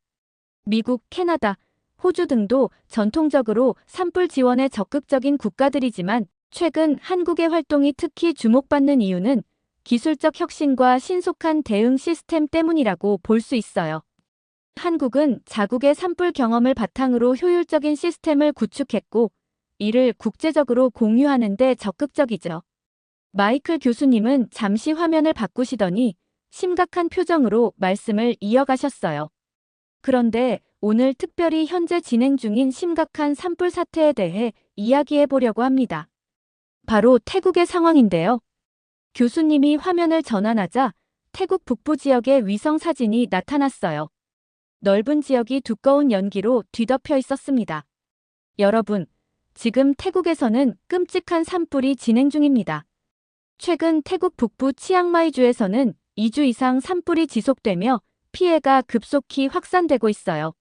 미국, 캐나다, 호주 등도 전통적으로 산불 지원에 적극적인 국가들이지만 최근 한국의 활동이 특히 주목받는 이유는 기술적 혁신과 신속한 대응 시스템 때문이라고 볼 수 있어요. 한국은 자국의 산불 경험을 바탕으로 효율적인 시스템을 구축했고 이를 국제적으로 공유하는 데 적극적이죠. 마이클 교수님은 잠시 화면을 바꾸시더니 심각한 표정으로 말씀을 이어가셨어요. 그런데 오늘 특별히 현재 진행 중인 심각한 산불 사태에 대해 이야기해 보려고 합니다. 바로 태국의 상황인데요. 교수님이 화면을 전환하자 태국 북부 지역의 위성 사진이 나타났어요. 넓은 지역이 두꺼운 연기로 뒤덮여 있었습니다. 여러분, 지금 태국에서는 끔찍한 산불이 진행 중입니다. 최근 태국 북부 치앙마이주에서는 2주 이상 산불이 지속되며 피해가 급속히 확산되고 있어요.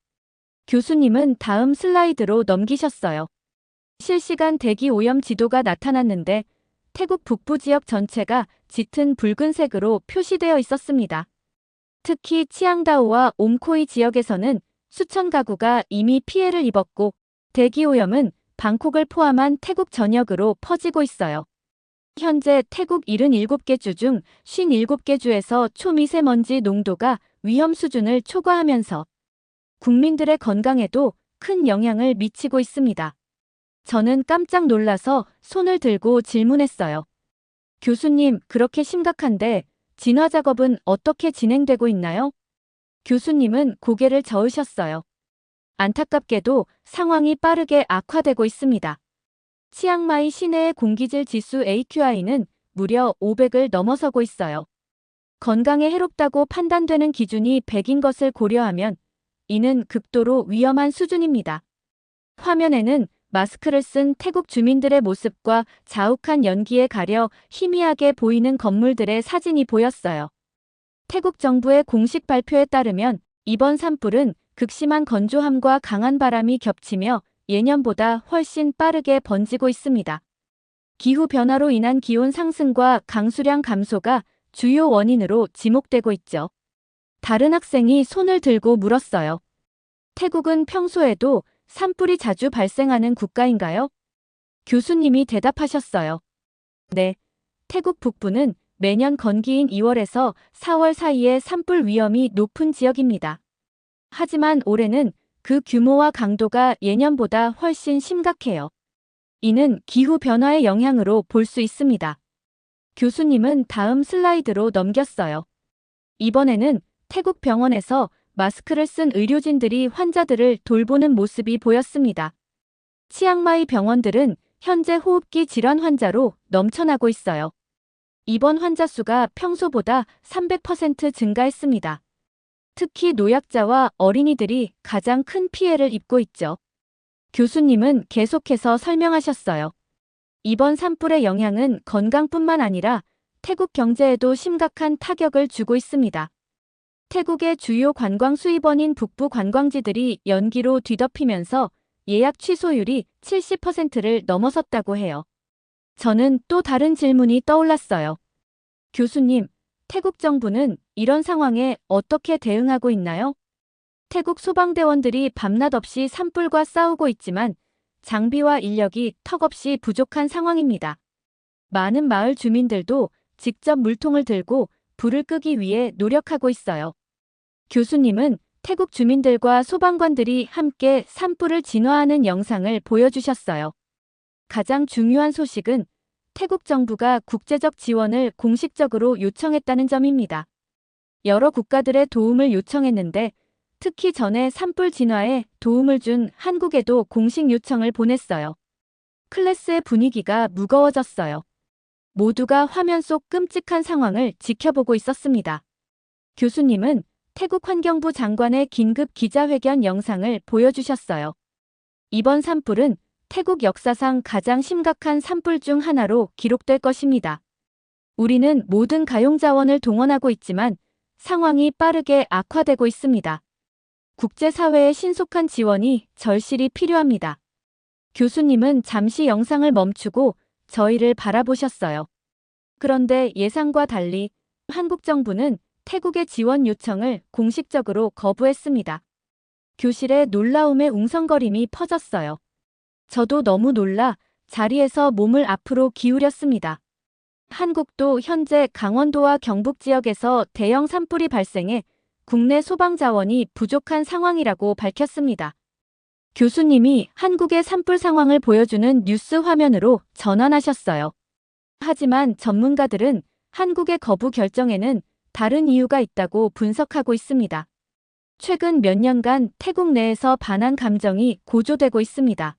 교수님은 다음 슬라이드로 넘기셨어요. 실시간 대기 오염 지도가 나타났는데 태국 북부 지역 전체가 짙은 붉은색으로 표시되어 있었습니다. 특히 치앙다오와 옴코이 지역에서는 수천 가구가 이미 피해를 입었고 대기 오염은 방콕을 포함한 태국 전역으로 퍼지고 있어요. 현재 태국 77개 주 중 57개 주에서 초미세먼지 농도가 위험 수준을 초과하면서 국민들의 건강에도 큰 영향을 미치고 있습니다. 저는 깜짝 놀라서 손을 들고 질문했어요. 교수님, 그렇게 심각한데 진화 작업은 어떻게 진행되고 있나요? 교수님은 고개를 저으셨어요. 안타깝게도 상황이 빠르게 악화되고 있습니다. 치앙마이 시내의 공기질 지수 AQI는 무려 500을 넘어서고 있어요. 건강에 해롭다고 판단되는 기준이 100인 것을 고려하면 이는 극도로 위험한 수준입니다. 화면에는 마스크를 쓴 태국 주민들의 모습과 자욱한 연기에 가려 희미하게 보이는 건물들의 사진이 보였어요. 태국 정부의 공식 발표에 따르면 이번 산불은 극심한 건조함과 강한 바람이 겹치며 예년보다 훨씬 빠르게 번지고 있습니다. 기후 변화로 인한 기온 상승과 강수량 감소가 주요 원인으로 지목되고 있죠. 다른 학생이 손을 들고 물었어요. 태국은 평소에도 산불이 자주 발생하는 국가인가요? 교수님이 대답하셨어요. 네. 태국 북부는 매년 건기인 2월에서 4월 사이에 산불 위험이 높은 지역입니다. 하지만 올해는 그 규모와 강도가 예년보다 훨씬 심각해요. 이는 기후 변화의 영향으로 볼 수 있습니다. 교수님은 다음 슬라이드로 넘겼어요. 이번에는 태국 병원에서 마스크를 쓴 의료진들이 환자들을 돌보는 모습이 보였습니다. 치앙마이 병원들은 현재 호흡기 질환 환자로 넘쳐나고 있어요. 입원 환자 수가 평소보다 300% 증가했습니다. 특히 노약자와 어린이들이 가장 큰 피해를 입고 있죠. 교수님은 계속해서 설명하셨어요. 이번 산불의 영향은 건강뿐만 아니라 태국 경제에도 심각한 타격을 주고 있습니다. 태국의 주요 관광 수입원인 북부 관광지들이 연기로 뒤덮이면서 예약 취소율이 70%를 넘어섰다고 해요. 저는 또 다른 질문이 떠올랐어요. 교수님, 태국 정부는 이런 상황에 어떻게 대응하고 있나요? 태국 소방대원들이 밤낮 없이 산불과 싸우고 있지만 장비와 인력이 턱없이 부족한 상황입니다. 많은 마을 주민들도 직접 물통을 들고 불을 끄기 위해 노력하고 있어요. 교수님은 태국 주민들과 소방관들이 함께 산불을 진화하는 영상을 보여주셨어요. 가장 중요한 소식은 태국 정부가 국제적 지원을 공식적으로 요청했다는 점입니다. 여러 국가들의 도움을 요청했는데 특히 전에 산불 진화에 도움을 준 한국에도 공식 요청을 보냈어요. 클래스의 분위기가 무거워졌어요. 모두가 화면 속 끔찍한 상황을 지켜보고 있었습니다. 교수님은 태국 환경부 장관의 긴급 기자회견 영상을 보여주셨어요. 이번 산불은 태국 역사상 가장 심각한 산불 중 하나로 기록될 것입니다. 우리는 모든 가용 자원을 동원하고 있지만 상황이 빠르게 악화되고 있습니다. 국제사회의 신속한 지원이 절실히 필요합니다. 교수님은 잠시 영상을 멈추고 저희를 바라보셨어요. 그런데 예상과 달리 한국 정부는 태국의 지원 요청을 공식적으로 거부했습니다. 교실에 놀라움의 웅성거림이 퍼졌어요. 저도 너무 놀라 자리에서 몸을 앞으로 기울였습니다. 한국도 현재 강원도와 경북 지역에서 대형 산불이 발생해 국내 소방 자원이 부족한 상황이라고 밝혔습니다. 교수님이 한국의 산불 상황을 보여주는 뉴스 화면으로 전환하셨어요. 하지만 전문가들은 한국의 거부 결정에는 다른 이유가 있다고 분석하고 있습니다. 최근 몇 년간 태국 내에서 반한 감정이 고조되고 있습니다.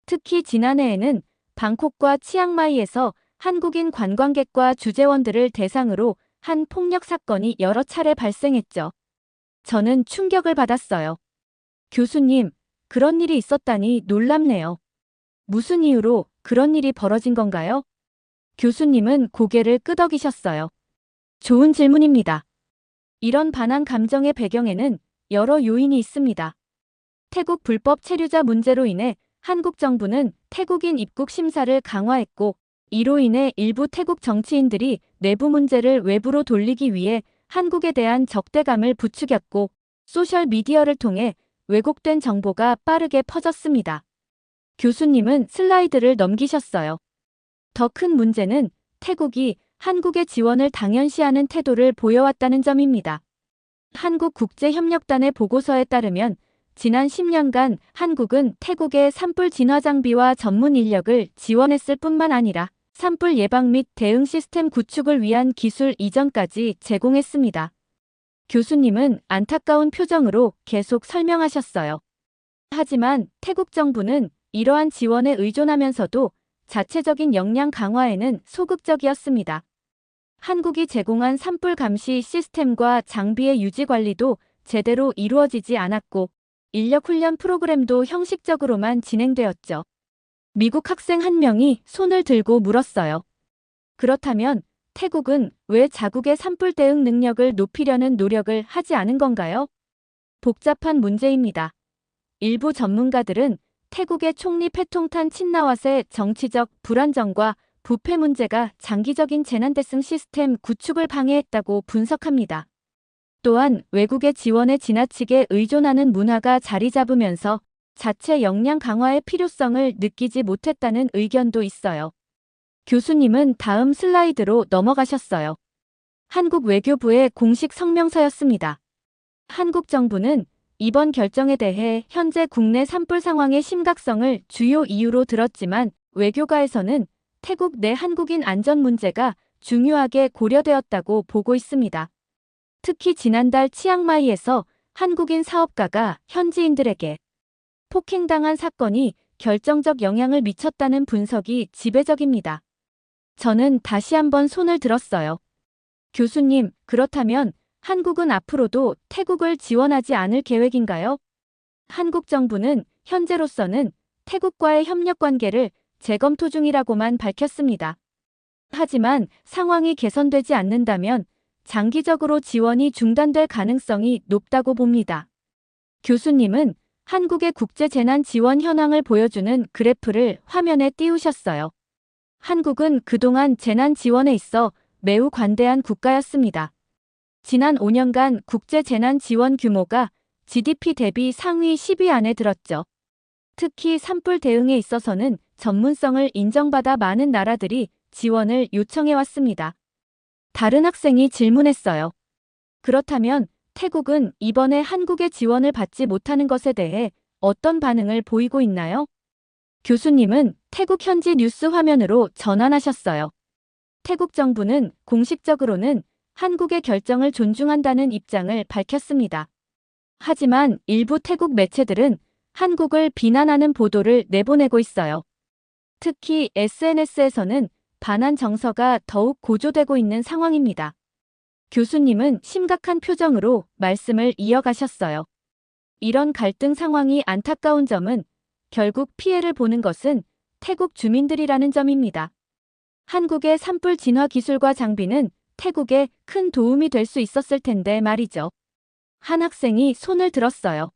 특히 지난해에는 방콕과 치앙마이에서 한국인 관광객과 주재원들을 대상으로 한 폭력 사건이 여러 차례 발생했죠. 저는 충격을 받았어요. 교수님, 그런 일이 있었다니 놀랍네요. 무슨 이유로 그런 일이 벌어진 건가요? 교수님은 고개를 끄덕이셨어요. 좋은 질문입니다. 이런 반한 감정의 배경에는 여러 요인이 있습니다. 태국 불법 체류자 문제로 인해 한국 정부는 태국인 입국 심사를 강화했고 이로 인해 일부 태국 정치인들이 내부 문제를 외부로 돌리기 위해 한국에 대한 적대감을 부추겼고 소셜미디어를 통해 왜곡된 정보가 빠르게 퍼졌습니다. 교수님은 슬라이드를 넘기셨어요. 더 큰 문제는 태국이 한국의 지원을 당연시하는 태도를 보여왔다는 점입니다. 한국국제협력단의 보고서에 따르면 지난 10년간 한국은 태국의 산불 진화 장비와 전문 인력을 지원했을 뿐만 아니라 산불 예방 및 대응 시스템 구축을 위한 기술 이전까지 제공했습니다. 교수님은 안타까운 표정으로 계속 설명하셨어요. 하지만 태국 정부는 이러한 지원에 의존하면서도 자체적인 역량 강화에는 소극적이었습니다. 한국이 제공한 산불 감시 시스템과 장비의 유지 관리도 제대로 이루어지지 않았고 인력 훈련 프로그램도 형식적으로만 진행되었죠. 미국 학생 한 명이 손을 들고 물었어요. 그렇다면 태국은 왜 자국의 산불 대응 능력을 높이려는 노력을 하지 않은 건가요? 복잡한 문제입니다. 일부 전문가들은 태국의 총리 패통탄 친나왓의 정치적 불안정과 부패 문제가 장기적인 재난대응 시스템 구축을 방해했다고 분석합니다. 또한 외국의 지원에 지나치게 의존하는 문화가 자리 잡으면서 자체 역량 강화의 필요성을 느끼지 못했다는 의견도 있어요. 교수님은 다음 슬라이드로 넘어가셨어요. 한국 외교부의 공식 성명서였습니다. 한국 정부는 이번 결정에 대해 현재 국내 산불 상황의 심각성을 주요 이유로 들었지만 외교가에서는 태국 내 한국인 안전 문제가 중요하게 고려되었다고 보고 있습니다. 특히 지난달 치앙마이에서 한국인 사업가가 현지인들에게 폭행당한 사건이 결정적 영향을 미쳤다는 분석이 지배적입니다. 저는 다시 한번 손을 들었어요. 교수님, 그렇다면 한국은 앞으로도 태국을 지원하지 않을 계획인가요? 한국 정부는 현재로서는 태국과의 협력 관계를 재검토 중이라고만 밝혔습니다. 하지만 상황이 개선되지 않는다면 장기적으로 지원이 중단될 가능성이 높다고 봅니다. 교수님은 한국의 국제재난 지원 현황을 보여주는 그래프를 화면에 띄우셨어요. 한국은 그동안 재난 지원에 있어 매우 관대한 국가였습니다. 지난 5년간 국제재난 지원 규모가 GDP 대비 상위 10위 안에 들었죠. 특히 산불 대응에 있어서는 전문성을 인정받아 많은 나라들이 지원을 요청해왔습니다. 다른 학생이 질문했어요. 그렇다면 태국은 이번에 한국의 지원을 받지 못하는 것에 대해 어떤 반응을 보이고 있나요? 교수님은 태국 현지 뉴스 화면으로 전환하셨어요. 태국 정부는 공식적으로는 한국의 결정을 존중한다는 입장을 밝혔습니다. 하지만 일부 태국 매체들은 한국을 비난하는 보도를 내보내고 있어요. 특히 SNS에서는 반한 정서가 더욱 고조되고 있는 상황입니다. 교수님은 심각한 표정으로 말씀을 이어가셨어요. 이런 갈등 상황이 안타까운 점은 결국 피해를 보는 것은 태국 주민들이라는 점입니다. 한국의 산불 진화 기술과 장비는 태국에 큰 도움이 될 수 있었을 텐데 말이죠. 한 학생이 손을 들었어요.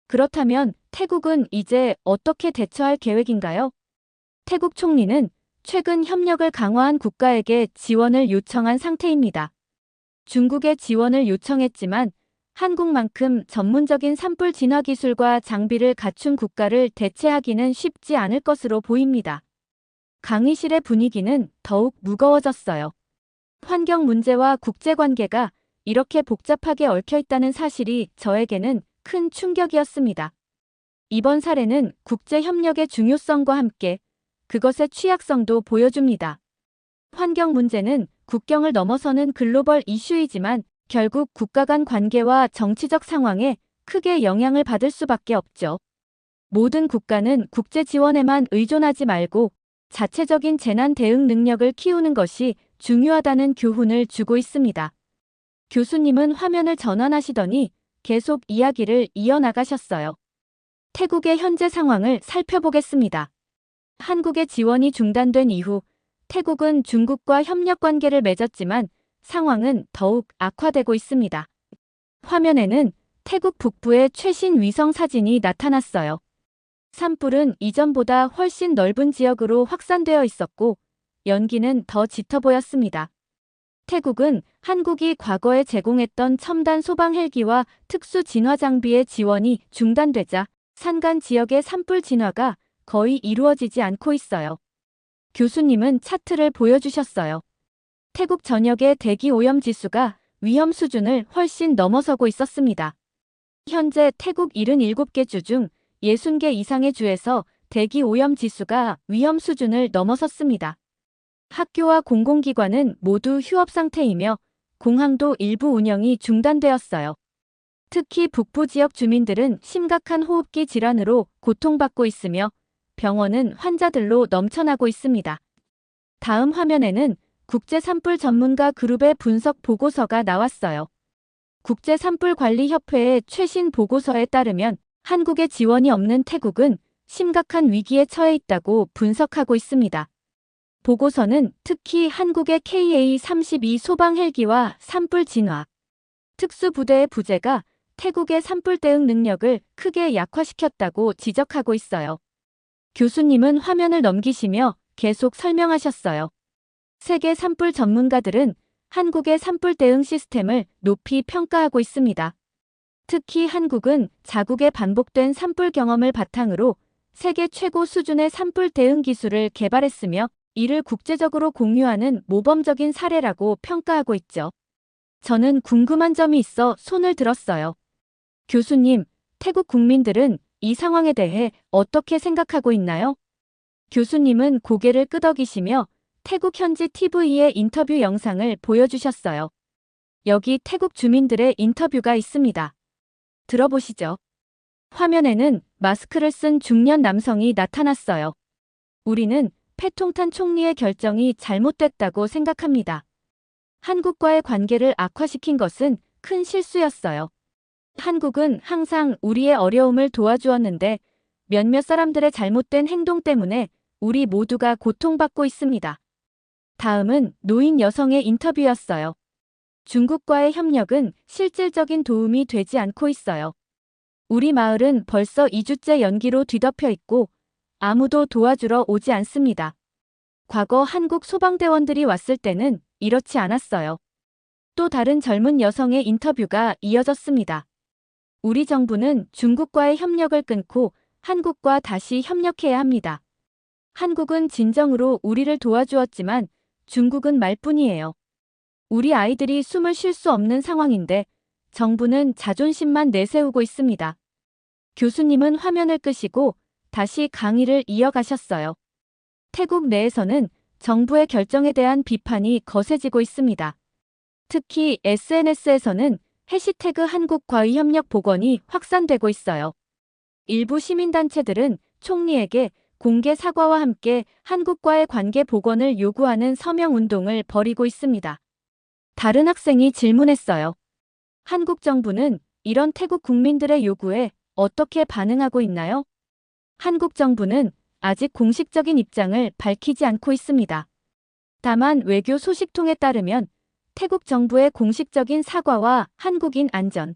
그렇다면 태국은 이제 어떻게 대처할 계획인가요? 태국 총리는 최근 협력을 강화한 국가에게 지원을 요청한 상태입니다. 중국에 지원을 요청했지만 한국만큼 전문적인 산불 진화 기술과 장비를 갖춘 국가를 대체하기는 쉽지 않을 것으로 보입니다. 강의실의 분위기는 더욱 무거워졌어요. 환경 문제와 국제관계가 이렇게 복잡하게 얽혀 있다는 사실이 저에게는 큰 충격이었습니다. 이번 사례는 국제협력의 중요성과 함께 그것의 취약성도 보여줍니다. 환경 문제는 국경을 넘어서는 글로벌 이슈이지만 결국 국가 간 관계와 정치적 상황에 크게 영향을 받을 수밖에 없죠. 모든 국가는 국제 지원에만 의존하지 말고 자체적인 재난 대응 능력을 키우는 것이 중요하다는 교훈을 주고 있습니다. 교수님은 화면을 전환하시더니 계속 이야기를 이어나가셨어요. 태국의 현재 상황을 살펴보겠습니다. 한국의 지원이 중단된 이후 태국은 중국과 협력 관계를 맺었지만 상황은 더욱 악화되고 있습니다. 화면에는 태국 북부의 최신 위성 사진이 나타났어요. 산불은 이전보다 훨씬 넓은 지역으로 확산되어 있었고 연기는 더 짙어 보였습니다. 태국은 한국이 과거에 제공했던 첨단 소방 헬기와 특수 진화 장비의 지원이 중단되자 산간 지역의 산불 진화가 거의 이루어지지 않고 있어요. 교수님은 차트를 보여주셨어요. 태국 전역의 대기 오염 지수가 위험 수준을 훨씬 넘어서고 있었습니다. 현재 태국 77개 주 중 60개 이상의 주에서 대기 오염 지수가 위험 수준을 넘어섰습니다. 학교와 공공기관은 모두 휴업 상태이며 공항도 일부 운영이 중단되었어요. 특히 북부 지역 주민들은 심각한 호흡기 질환으로 고통받고 있으며 병원은 환자들로 넘쳐나고 있습니다. 다음 화면에는 국제 산불 전문가 그룹의 분석 보고서가 나왔어요. 국제 산불 관리 협회의 최신 보고서에 따르면 한국의 지원이 없는 태국은 심각한 위기에 처해 있다고 분석하고 있습니다. 보고서는 특히 한국의 KA-32 소방 헬기와 산불 진화 특수부대의 부재가 태국의 산불 대응 능력을 크게 약화시켰다고 지적하고 있어요. 교수님은 화면을 넘기시며 계속 설명하셨어요. 세계 산불 전문가들은 한국의 산불 대응 시스템을 높이 평가하고 있습니다. 특히 한국은 자국의 반복된 산불 경험을 바탕으로 세계 최고 수준의 산불 대응 기술을 개발했으며 이를 국제적으로 공유하는 모범적인 사례라고 평가하고 있죠. 저는 궁금한 점이 있어 손을 들었어요. 교수님, 태국 국민들은 이 상황에 대해 어떻게 생각하고 있나요? 교수님은 고개를 끄덕이시며 태국 현지 TV의 인터뷰 영상을 보여주셨어요. 여기 태국 주민들의 인터뷰가 있습니다. 들어보시죠. 화면에는 마스크를 쓴 중년 남성이 나타났어요. 우리는 패통탄 총리의 결정이 잘못됐다고 생각합니다. 한국과의 관계를 악화시킨 것은 큰 실수였어요. 한국은 항상 우리의 어려움을 도와주었는데 몇몇 사람들의 잘못된 행동 때문에 우리 모두가 고통받고 있습니다. 다음은 노인 여성의 인터뷰였어요. 중국과의 협력은 실질적인 도움이 되지 않고 있어요. 우리 마을은 벌써 2주째 연기로 뒤덮여 있고 아무도 도와주러 오지 않습니다. 과거 한국 소방대원들이 왔을 때는 이렇지 않았어요. 또 다른 젊은 여성의 인터뷰가 이어졌습니다. 우리 정부는 중국과의 협력을 끊고 한국과 다시 협력해야 합니다. 한국은 진정으로 우리를 도와주었지만 중국은 말뿐이에요. 우리 아이들이 숨을 쉴 수 없는 상황인데 정부는 자존심만 내세우고 있습니다. 교수님은 화면을 끄시고 다시 강의를 이어가셨어요. 태국 내에서는 정부의 결정에 대한 비판이 거세지고 있습니다. 특히 SNS에서는 해시태그 한국과의협력 복원이 확산되고 있어요. 일부 시민단체들은 총리에게 공개 사과와 함께 한국과의 관계 복원을 요구하는 서명 운동을 벌이고 있습니다. 다른 학생이 질문했어요. 한국 정부는 이런 태국 국민들의 요구에 어떻게 반응하고 있나요? 한국 정부는 아직 공식적인 입장을 밝히지 않고 있습니다. 다만 외교 소식통에 따르면 태국 정부의 공식적인 사과와 한국인 안전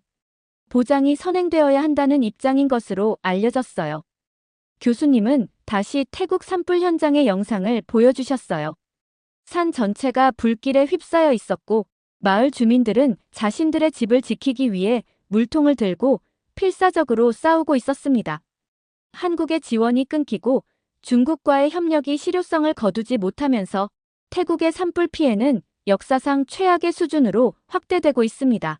보장이 선행되어야 한다는 입장인 것으로 알려졌어요. 교수님은 다시 태국 산불 현장의 영상을 보여주셨어요. 산 전체가 불길에 휩싸여 있었고 마을 주민들은 자신들의 집을 지키기 위해 물통을 들고 필사적으로 싸우고 있었습니다. 한국의 지원이 끊기고 중국과의 협력이 실효성을 거두지 못하면서 태국의 산불 피해는 역사상 최악의 수준으로 확대되고 있습니다.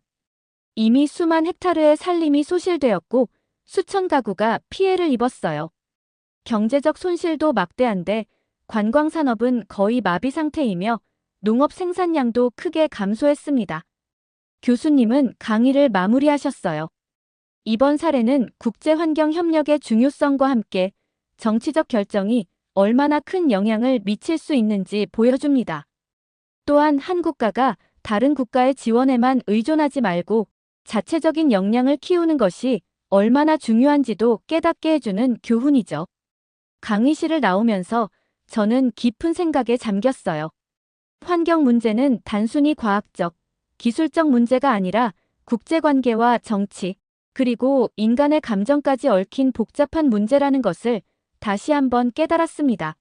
이미 수만 헥타르의 산림이 소실되었고 수천 가구가 피해를 입었어요. 경제적 손실도 막대한데 관광산업은 거의 마비 상태이며 농업 생산량도 크게 감소했습니다. 교수님은 강의를 마무리하셨어요. 이번 사례는 국제환경협력의 중요성과 함께 정치적 결정이 얼마나 큰 영향을 미칠 수 있는지 보여줍니다. 또한 한 국가가 다른 국가의 지원에만 의존하지 말고 자체적인 역량을 키우는 것이 얼마나 중요한지도 깨닫게 해주는 교훈이죠. 강의실을 나오면서 저는 깊은 생각에 잠겼어요. 환경 문제는 단순히 과학적, 기술적 문제가 아니라 국제관계와 정치, 그리고 인간의 감정까지 얽힌 복잡한 문제라는 것을 다시 한번 깨달았습니다.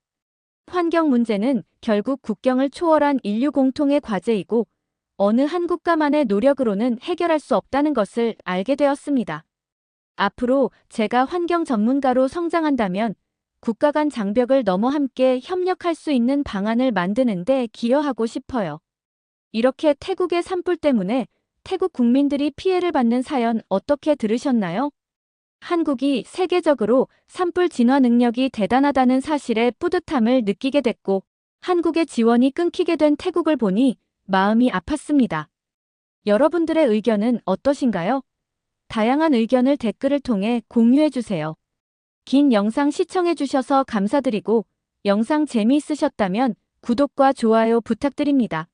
환경 문제는 결국 국경을 초월한 인류 공통의 과제이고 어느 한 국가만의 노력으로는 해결할 수 없다는 것을 알게 되었습니다. 앞으로 제가 환경 전문가로 성장한다면 국가 간 장벽을 넘어 함께 협력할 수 있는 방안을 만드는 데 기여하고 싶어요. 이렇게 태국의 산불 때문에 태국 국민들이 피해를 받는 사연 어떻게 들으셨나요? 한국이 세계적으로 산불 진화 능력이 대단하다는 사실에 뿌듯함을 느끼게 됐고 한국의 지원이 끊기게 된 태국을 보니 마음이 아팠습니다. 여러분들의 의견은 어떠신가요? 다양한 의견을 댓글을 통해 공유해주세요. 긴 영상 시청해주셔서 감사드리고 영상 재미있으셨다면 구독과 좋아요 부탁드립니다.